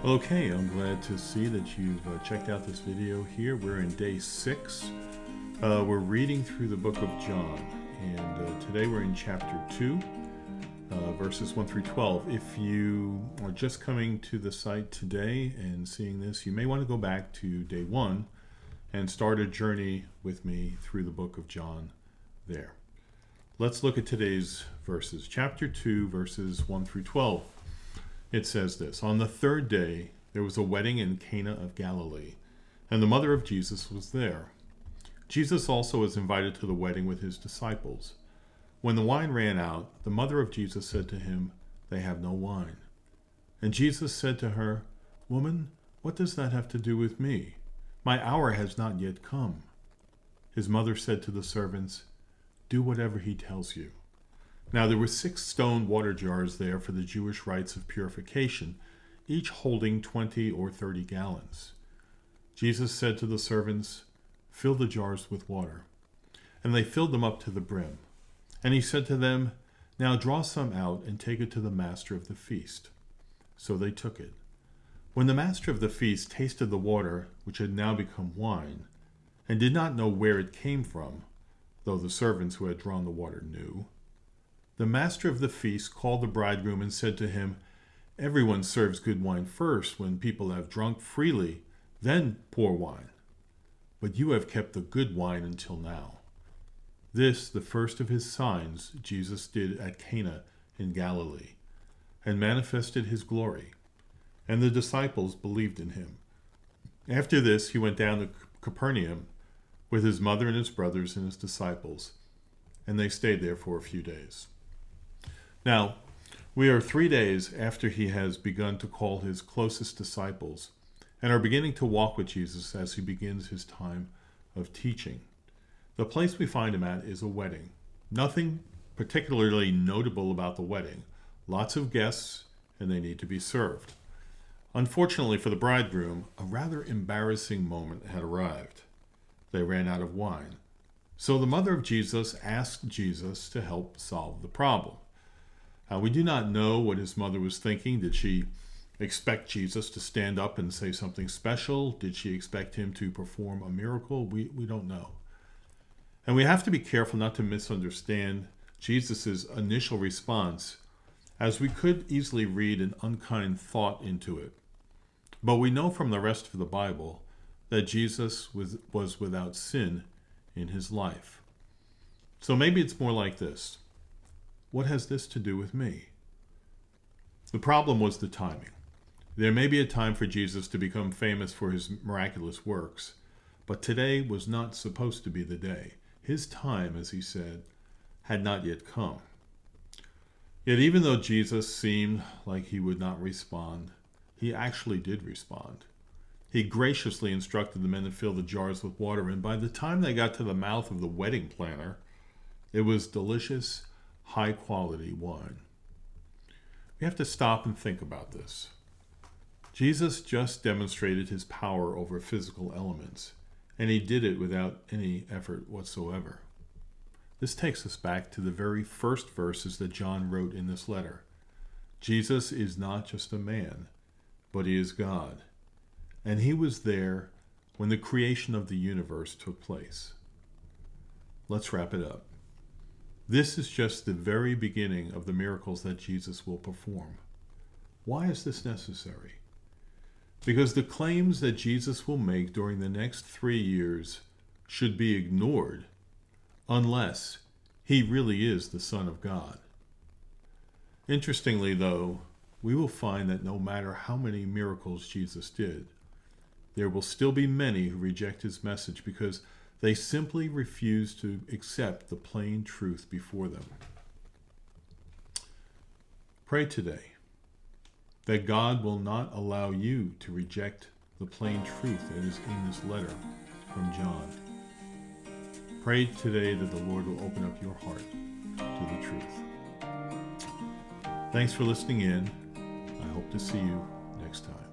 Okay, I'm glad to see that you've checked out this video here. We're in day 6. We're reading through the book of John, and today we're in chapter 2, verses 1 through 12. If you are just coming to the site today and seeing this, you may want to go back to day 1 and start a journey with me through the book of John there. Let's look at today's verses. Chapter 2, verses 1 through 12. It says this: On the third day, there was a wedding in Cana of Galilee, and the mother of Jesus was there. Jesus also was invited to the wedding with his disciples. When the wine ran out, the mother of Jesus said to him, "They have no wine." And Jesus said to her, "Woman, what does that have to do with me? My hour has not yet come." His mother said to the servants, "Do whatever he tells you." Now there were 6 stone water jars there for the Jewish rites of purification, each holding 20 or 30 gallons. Jesus said to the servants, "Fill the jars with water." And they filled them up to the brim. And he said to them, "Now draw some out and take it to the master of the feast." So they took it. When the master of the feast tasted the water, which had now become wine, and did not know where it came from, though the servants who had drawn the water knew, the master of the feast called the bridegroom and said to him, "Everyone serves good wine first when people have drunk freely, then pour wine. But you have kept the good wine until now." This, the first of his signs, Jesus did at Cana in Galilee, and manifested his glory, and the disciples believed in him. After this, he went down to Capernaum with his mother and his brothers and his disciples, and they stayed there for a few days. Now, we are 3 days after he has begun to call his closest disciples, and are beginning to walk with Jesus as he begins his time of teaching. The place we find him at is a wedding. Nothing particularly notable about the wedding. Lots of guests, and they need to be served. Unfortunately for the bridegroom, a rather embarrassing moment had arrived. They ran out of wine. So the mother of Jesus asked Jesus to help solve the problem. We do not know what his mother was thinking. Did she expect Jesus to stand up and say something special? Did she expect him to perform a miracle? We don't know. And we have to be careful not to misunderstand Jesus' initial response, as we could easily read an unkind thought into it. But we know from the rest of the Bible that Jesus was without sin in his life. So maybe it's more like this: what has this to do with me? The problem was the timing. There may be a time for Jesus to become famous for his miraculous works, but today was not supposed to be the day. His time, as he said, had not yet come. Yet even though Jesus seemed like he would not respond, he actually did respond. He graciously instructed the men to fill the jars with water, and by the time they got to the mouth of the wedding planner, it was delicious, high-quality wine. We have to stop and think about this. Jesus just demonstrated his power over physical elements, and he did it without any effort whatsoever. This takes us back to the very first verses that John wrote in this letter. Jesus is not just a man, but he is God, and he was there when the creation of the universe took place. Let's wrap it up. This is just the very beginning of the miracles that Jesus will perform. Why is this necessary? Because the claims that Jesus will make during the next 3 years should be ignored unless he really is the Son of God. Interestingly, though, we will find that no matter how many miracles Jesus did, there will still be many who reject his message because they simply refuse to accept the plain truth before them. Pray today that God will not allow you to reject the plain truth that is in this letter from John. Pray today that the Lord will open up your heart to the truth. Thanks for listening in. I hope to see you next time.